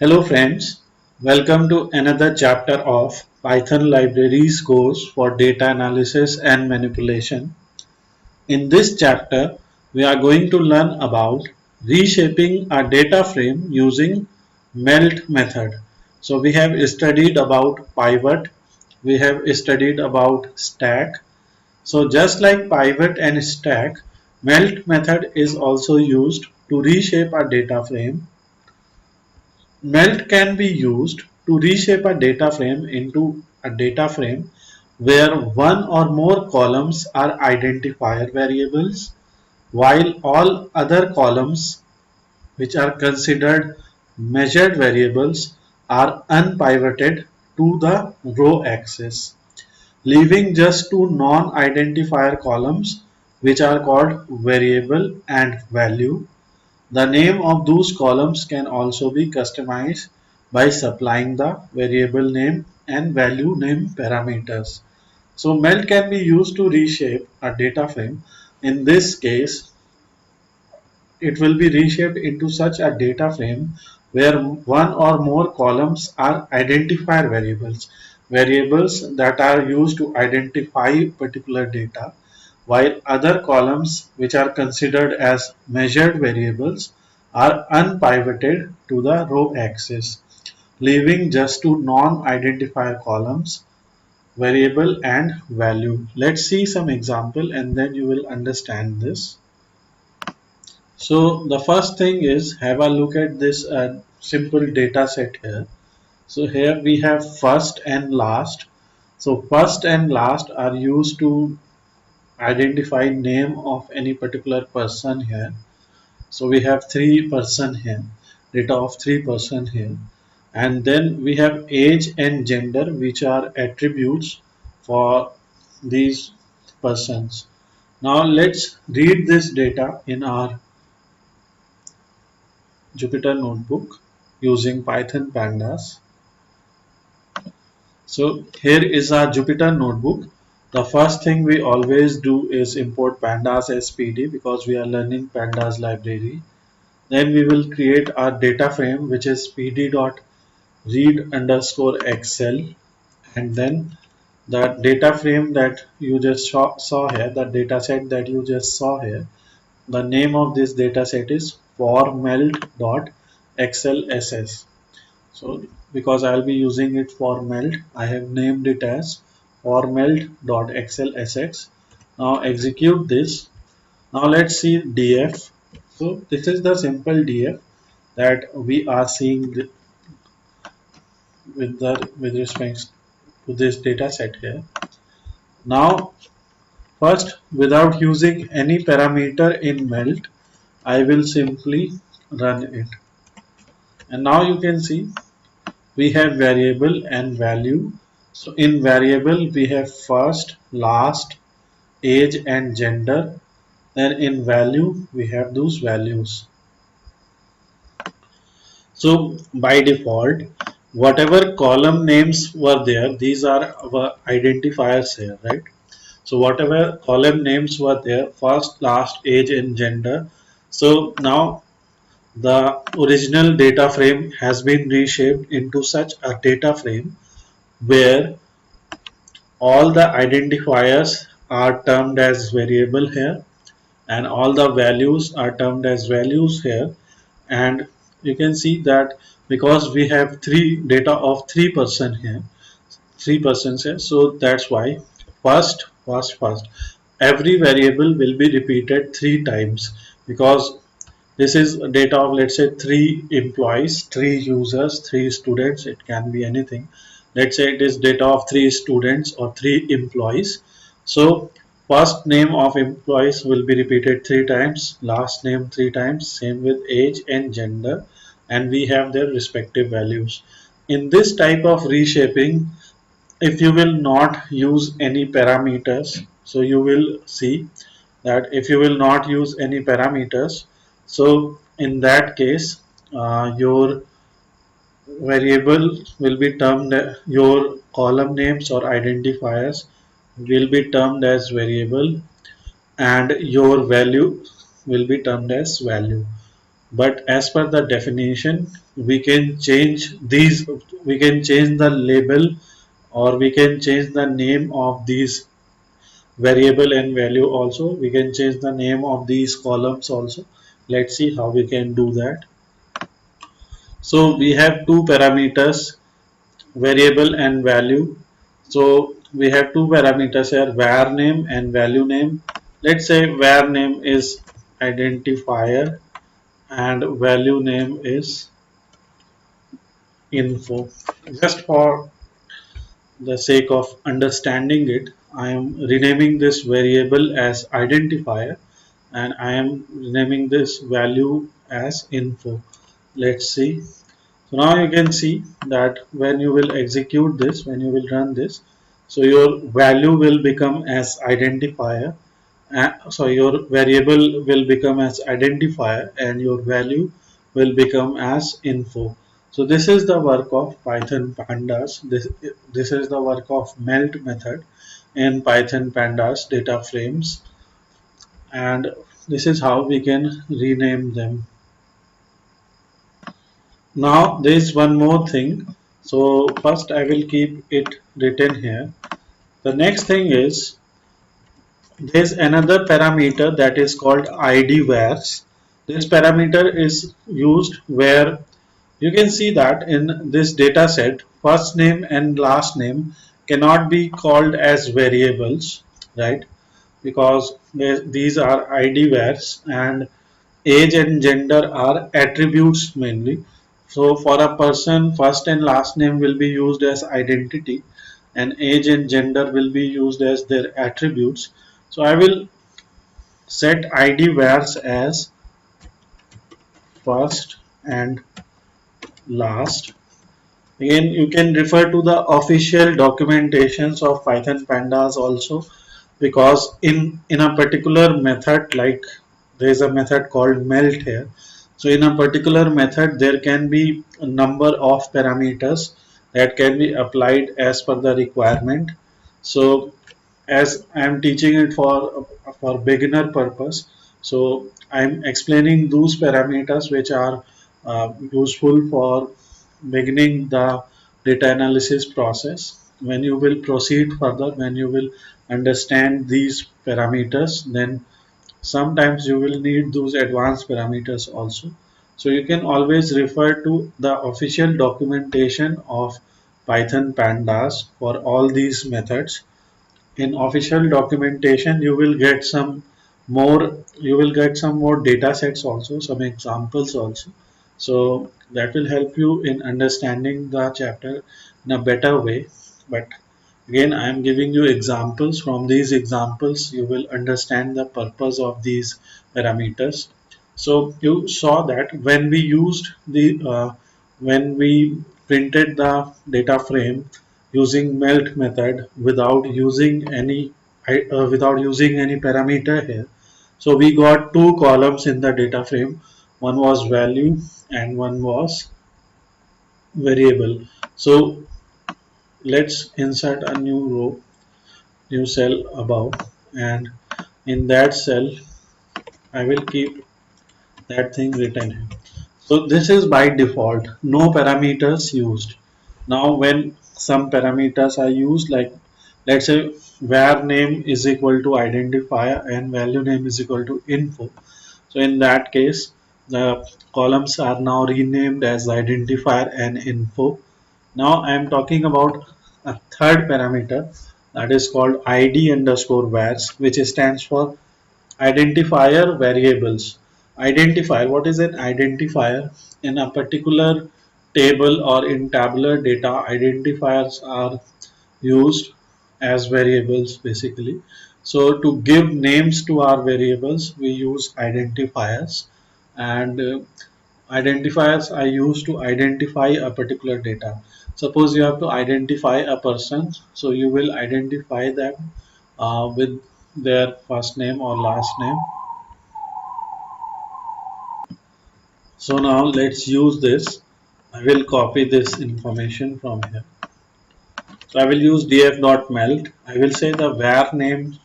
Hello friends, welcome to another chapter of Python Libraries course for data analysis and manipulation. In this chapter, we are going to learn about reshaping a data frame using melt method. So we have studied about pivot, we have studied about stack. So just like pivot and stack, melt method is also used to reshape a data frame. Melt can be used to reshape a data frame into a data frame where one or more columns are identifier variables while all other columns, which are considered measured variables, are unpivoted to the row axis, leaving just two non-identifier columns which are called variable and value. The name of those columns can also be customized by supplying the variable name and value name parameters. So melt can be used to reshape a data frame. In this case, it will be reshaped into such a data frame where one or more columns are identifier variables, variables that are used to identify particular data, while other columns, which are considered as measured variables, are unpivoted to the row axis, leaving just two non-identifier columns, variable and value. Let's see some example and then you will understand this. So the first thing is have a look at this simple data set here. So here we have first and last. So first and last are used to identify name of any particular person here. So we have three person here, data of three person here, and then we have age and gender, which are attributes for these persons. Now let's read this data in our Jupyter Notebook using Python Pandas. So here is our Jupyter Notebook. The first thing we always do is import pandas as PD because we are learning pandas library. Then we will create our data frame, which is pd.read underscore excel, and then the data frame that you just saw here, the data set that you just saw here, the name of this data set is formelt.xlss. So because I'll be using it for melt, I have named it as formelt.xlsx. Now execute this. Now let's see df. So this is the simple df that we are seeing with respect to this data set here. Now first, without using any parameter in melt, I will simply run it. And now you can see we have variable and value. So in variable we have first, last, age and gender. Then in value we have those values. So by default, whatever column names were there, these are our identifiers here, right? So whatever column names were there, first, last, age and gender. So now the original data frame has been reshaped into such a data frame where all the identifiers are termed as variable here and all the values are termed as values here, and you can see that because we have three data of three persons here, so that's why first every variable will be repeated three times because this is data of, let's say, three employees, three users, three students, it can be anything. Let's say it is data of three students or three employees. So first name of employees will be repeated three times, last name three times, same with age and gender, and we have their respective values. In this type of reshaping, if you will not use any parameters, so you will see that if you will not use any parameters, so in that case your variable will be termed, your column names or identifiers will be termed as variable and your value will be termed as value. but as per the definition we can change these, we can change the label or we can change the name of these variable and value also. We can change the name of these columns also. Let's see how we can do that. So we have two parameters, variable and value. So we have two parameters here, var name and value name. Let's say var name is identifier and value name is info. Just for the sake of understanding it, I am renaming this variable as identifier and I am renaming this value as info. Let's see. So now you can see that when you will execute this, when you will run this, so your value will become as identifier, so your variable will become as identifier and your value will become as info. So this is the work of Python pandas. This is the work of melt method in Python pandas data frames, and this is how we can rename them. Now there is one more thing. So first I will keep it written here. The next thing is there is another parameter that is called id vars. This parameter is used where you can see that in this data set first name and last name cannot be called as variables, right? Because these are id vars and age and gender are attributes mainly. So for a person, first and last name will be used as identity and age and gender will be used as their attributes. So I will set id vars as first and last. Again, you can refer to the official documentations of Python pandas also, because in a particular method, like there is a method called melt here. So in a particular method there can be a number of parameters that can be applied as per the requirement. So as I am teaching it for beginner purpose, so I am explaining those parameters which are useful for beginning the data analysis process. When you will proceed further, when you will understand these parameters, then sometimes you will need those advanced parameters also. So you can always refer to the official documentation of Python pandas for all these methods. In official documentation you will get some more, you will get some more data sets also, some examples also. So that will help you in understanding the chapter in a better way. But again I am giving you examples. From these examples you will understand the purpose of these parameters. So you saw that when we used the when we printed the data frame using melt method without using any parameter here, so we got two columns in the data frame. One was value and one was variable. So let's insert a new row, new cell above, and in that cell I will keep that thing written here. So this is by default, no parameters used. Now when some parameters are used, like let's say var name is equal to identifier and value name is equal to info. So in that case, the columns are now renamed as identifier and info. Now I am talking about a third parameter that is called id underscore vars, which stands for identifier variables. Identifier, what is an identifier? In a particular table or in tabular data, identifiers are used as variables basically. So to give names to our variables, we use identifiers, and identifiers are used to identify a particular data. Suppose you have to identify a person, so you will identify them with their first name or last name. So now let's use this. I will copy this information from here. So I will use df.melt. I will say the var name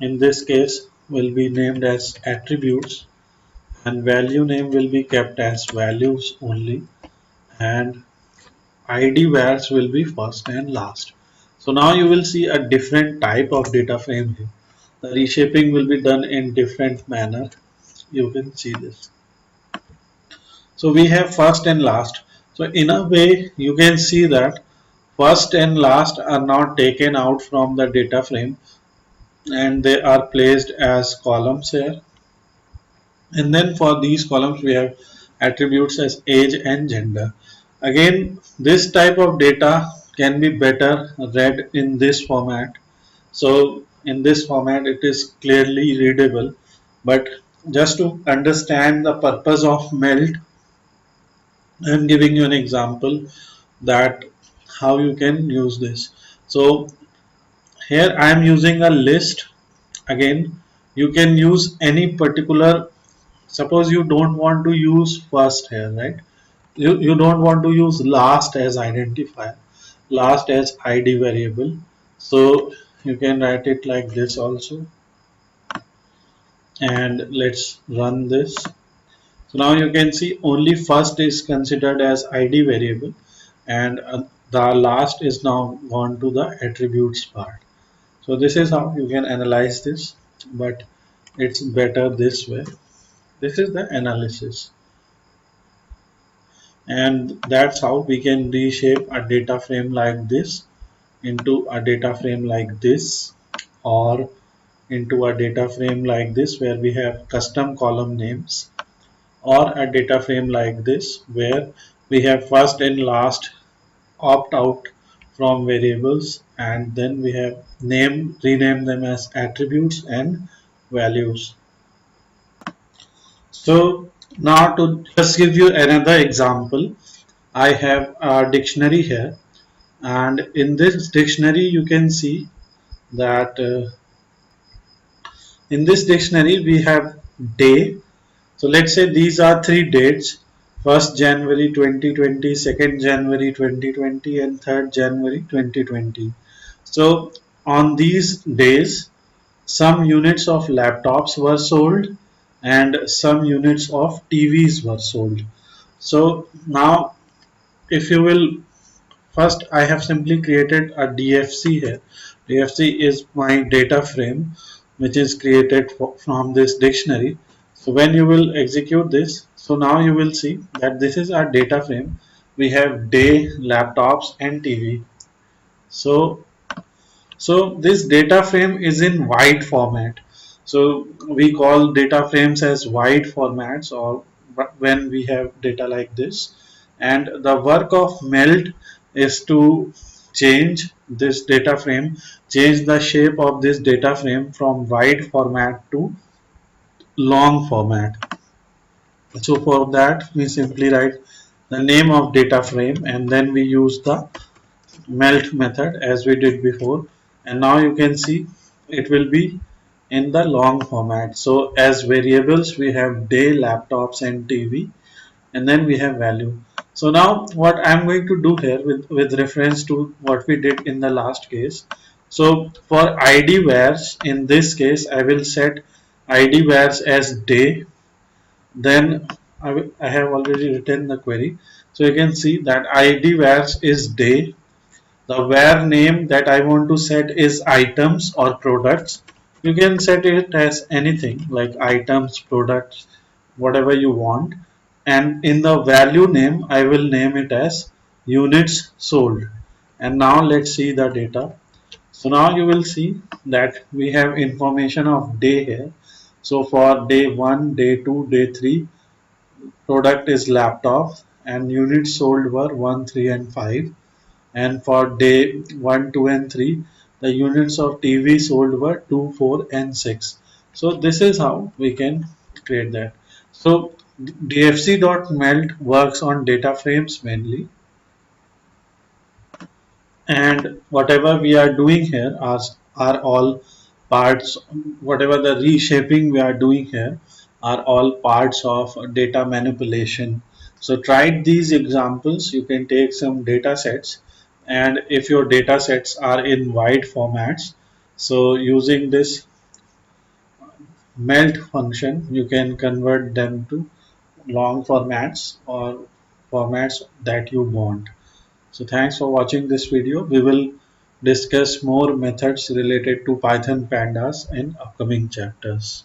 in this case will be named as attributes, and value name will be kept as values only, and id vars will be first and last. So now you will see a different type of data frame here. The reshaping will be done in different manner. You can see this. So we have first and last. So in a way you can see that first and last are now taken out from the data frame and they are placed as columns here. And then for these columns we have attributes as age and gender. Again, this type of data can be better read in this format. So in this format it is clearly readable, but just to understand the purpose of melt, I am giving you an example that how you can use this. So here I am using a list. Again, you can use any particular, suppose you don't want to use first here, right? You don't want to use last as identifier, last as id variable. So you can write it like this also, and let's run this. So now you can see only first is considered as id variable, and the last is now gone to the attributes part. So this is how you can analyze this, but it's better this way. This is the analysis, and that's how we can reshape a data frame like this into a data frame like this, or into a data frame like this where we have custom column names, or a data frame like this where we have first and last opt out from variables, and then we have rename them as attributes and values. So now to just give you another example, I have a dictionary here, and in this dictionary you can see that in this dictionary we have day. So let's say these are three dates: 1st January 2020, 2nd January 2020, and 3rd January 2020. So on these days, some units of laptops were sold and some units of TVs were sold. So now, if you will, first I have simply created a DFC here. DFC is my data frame which is created from this dictionary. So when you will execute this, so now you will see that this is our data frame. We have day, laptops and TV. So this data frame is in wide format. So we call data frames as wide formats, or when we have data like this. And the work of melt is to change this data frame, change the shape of this data frame from wide format to long format. So for that we simply write the name of data frame and then we use the melt method as we did before, and now you can see it will be in the long format. So as variables we have day, laptops and TV, and then we have value. So now what I'm going to do here with reference to what we did in the last case, so for id vars in this case I will set id vars as day. Then I have already written the query, so you can see that id vars is day. The var name that I want to set is items or products. You can set it as anything like items, products, whatever you want. And in the value name, I will name it as units sold. And now let's see the data. So now you will see that we have information of day here. So for day 1, day 2, day 3, product is laptop and units sold were 1, 3 and 5, and for day 1, 2 and 3 the units of TV sold were 2, 4 and 6. So this is how we can create that. So dfc.melt works on data frames mainly, and whatever we are doing here are all parts, whatever the reshaping we are doing here are all parts of data manipulation. So try these examples. You can take some data sets, and if your data sets are in wide formats, so using this melt function, you can convert them to long formats or formats that you want. So thanks for watching this video. We will discuss more methods related to Python pandas in upcoming chapters.